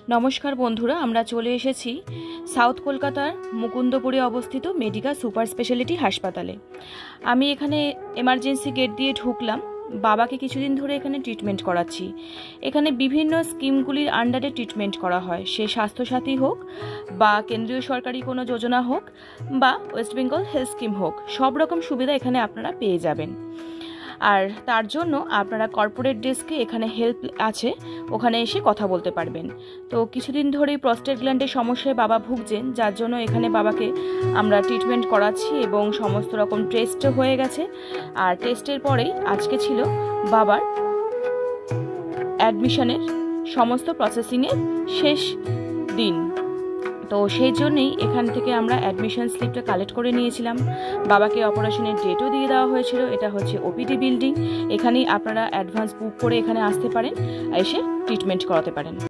नमस्कार बंधुरा आमरा चले एसेছি साउथ कलकातार मुकुंदपुरे अवस्थित मेडिका सुपार स्पेशलिटी हासपाताले। आमी एखाने एमार्जेंसि गेट दिए ढुकलाम। बाबाके किछुदिन धरे एखाने ट्रिटमेंट कराচ্ছি। एखाने विभिन्न स्कीमगुलिर आंडारे ट्रिटमेंट करा हय, से स्वास्थ्यसाथी होक बा केंद्रीय सरकारी कोनो योजना होक बा वेस्ट बेंगल हेल्थ स्कीम होक, सब रकम सुविधा एखाने आपनारा पेये जाबेन। আর তার জন্য আপনারা কর্পোরেট ডেস্কে এখানে হেল্প আছে, ওখানে এসে কথা বলতে পারবেন। তো কিছুদিন ধরেই প্রস্টেট গ্ল্যান্ডের সমস্যায় বাবা ভুগছেন, যার জন্য এখানে বাবাকে আমরা ট্রিটমেন্ট করাচ্ছি এবং সমস্ত রকম টেস্টও হয়ে গেছে। আর টেস্টের পরেই আজকে ছিল বাবার অ্যাডমিশনের সমস্ত প্রসেসিংয়ের শেষ দিন। তো সেই জন্যই এখান থেকে আমরা অ্যাডমিশন স্লিপটা কালেক্ট করে নিয়েছিলাম। বাবাকে অপারেশনের ডেটও দিয়ে দেওয়া হয়েছিল। এটা হচ্ছে ওপিডি বিল্ডিং, এখানেই আপনারা অ্যাডভান্স বুক করে এখানে আসতে পারেন, এসে ট্রিটমেন্ট করাতে পারেন।